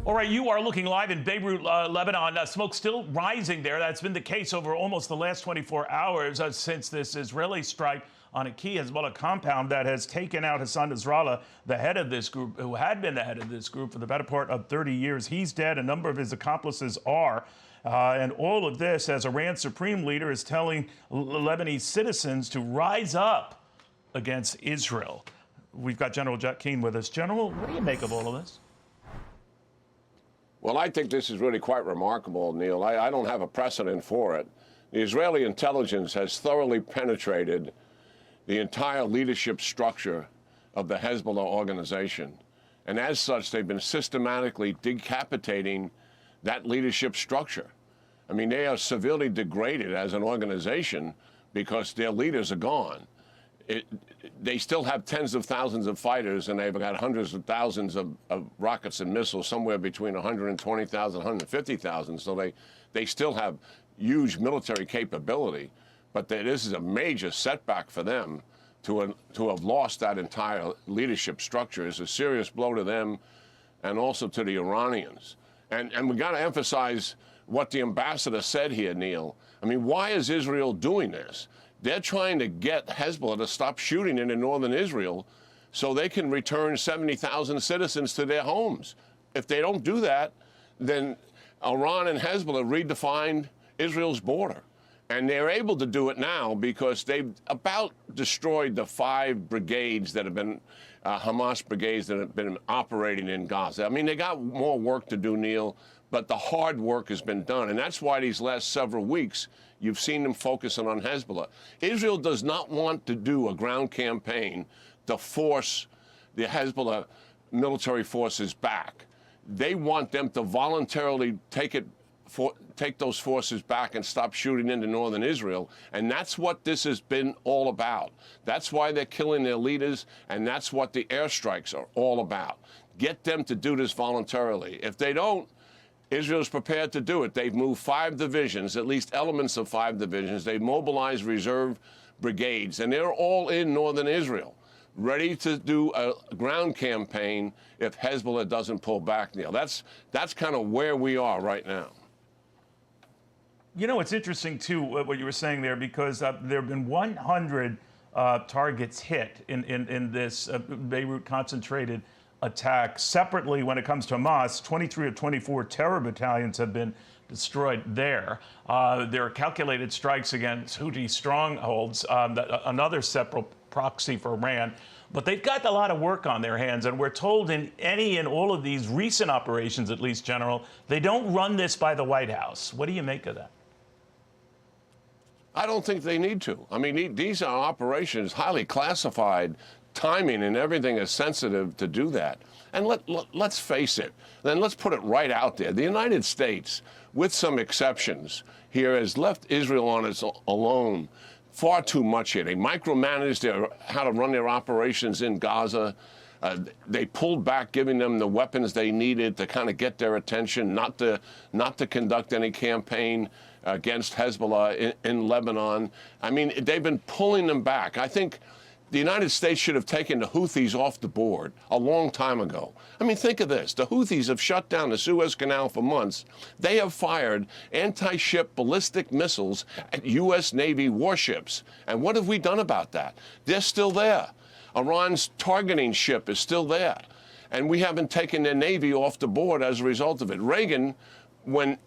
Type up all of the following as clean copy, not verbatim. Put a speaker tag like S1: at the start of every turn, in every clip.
S1: All right, you are looking live in Beirut, Lebanon. Smoke still rising there. That's been the case over almost the last 24 hours since this Israeli strike on a key Hezbollah compound that has taken out Hassan Nasrallah, the head of this group, who had been the head of this group for the better part of 30 years. He's dead. A number of his accomplices are. And all of this as Iran's supreme leader is telling Lebanese citizens to rise up against Israel. We've got General Jack Keane with us. General, what do you make of all of this?
S2: Well, I think this is really quite remarkable, Neil. I don't have a precedent for it. The Israeli intelligence has thoroughly penetrated the entire leadership structure of the Hezbollah organization. And as such, they've been systematically decapitating that leadership structure. I mean, they are severely degraded as an organization because their leaders are gone. They still have tens of thousands of fighters, and they've got hundreds of thousands of rockets and missiles, somewhere between 120,000 and 150,000. So they still have huge military capability. But this is a major setback for them to have lost that entire leadership structure. It's a serious blow to them and also to the Iranians. And we got to emphasize what the ambassador said here, Neil. I mean, why is Israel doing this? They're trying to get Hezbollah to stop shooting into northern Israel so they can return 70,000 citizens to their homes. If they don't do that, then Iran and Hezbollah redefined Israel's border. And they're able to do it now because they've about destroyed the 5 brigades that have been Hamas brigades that have been operating in Gaza. I mean, they got more work to do, Neil, but the hard work has been done. And that's why these last several weeks, you've seen them focusing on Hezbollah. Israel does not want to do a ground campaign to force the Hezbollah military forces back. They want them to voluntarily take those forces back and stop shooting into northern Israel. And that's what this has been all about. That's why they're killing their leaders, and that's what the airstrikes are all about. Get them to do this voluntarily. If they don't, Israel's prepared to do it. They've moved 5 divisions, at least elements of 5 divisions. They've mobilized reserve brigades, and they're all in northern Israel, ready to do a ground campaign if Hezbollah doesn't pull back, Neil. That's kind of where we are right now.
S1: You know, it's interesting, too, what you were saying there, because there have been 100 targets hit in this Beirut concentrated attack. Separately, when it comes to Hamas, 23 of 24 terror battalions have been destroyed there. There are calculated strikes against Houthi strongholds, another separate proxy for Iran. But they've got a lot of work on their hands, and we're told in any and all of these recent operations, at least, General, they don't run this by the White House. What do you make of that?
S2: I don't think they need to. I mean, these are operations, highly classified. Timing and everything is sensitive to do that. And let's face it, then let's put it right out there. The United States, with some exceptions here, has left Israel on its alone far too much here. They micromanaged how to run their operations in Gaza. They pulled back, giving them the weapons they needed to kind of get their attention, not to conduct any campaign against Hezbollah in Lebanon. I mean, they've been pulling them back. I think the United States should have taken the Houthis off the board a long time ago. I mean, think of this. The Houthis have shut down the Suez Canal for months. They have fired anti-ship ballistic missiles at U.S. Navy warships. And what have we done about that? They're still there. Iran's targeting ship is still there. And we haven't taken their Navy off the board as a result of it. Reagan, when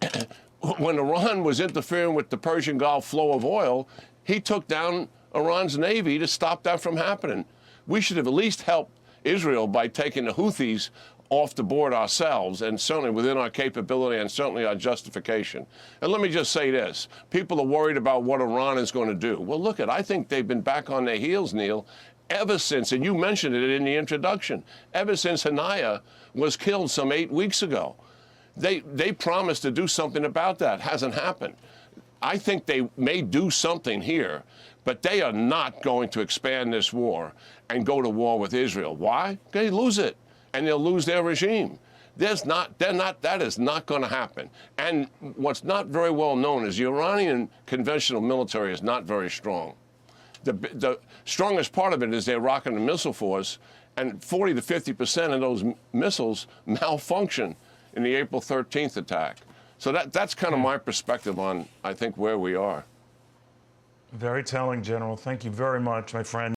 S2: Iran was interfering with the Persian Gulf flow of oil, he took down Iran's Navy to stop that from happening. We should have at least helped Israel by taking the Houthis off the board ourselves, and certainly within our capability and certainly our justification. And let me just say this. People are worried about what Iran is going to do. Well, look, I think they've been back on their heels, Neil, ever since, and you mentioned it in the introduction, ever since Haniyeh was killed some 8 weeks ago. They promised to do something about that. Hasn't happened. I think they may do something here, but they are not going to expand this war and go to war with Israel. Why? They lose it, and they'll lose their regime. That is not going to happen. And what's not very well known is the Iranian conventional military is not very strong. The strongest part of it is their rocket and missile force, and 40 to 50% of those missiles malfunction in the April 13th attack. So that's kind of my perspective on, I think, where we are.
S1: Very telling, General. Thank you very much, my friend.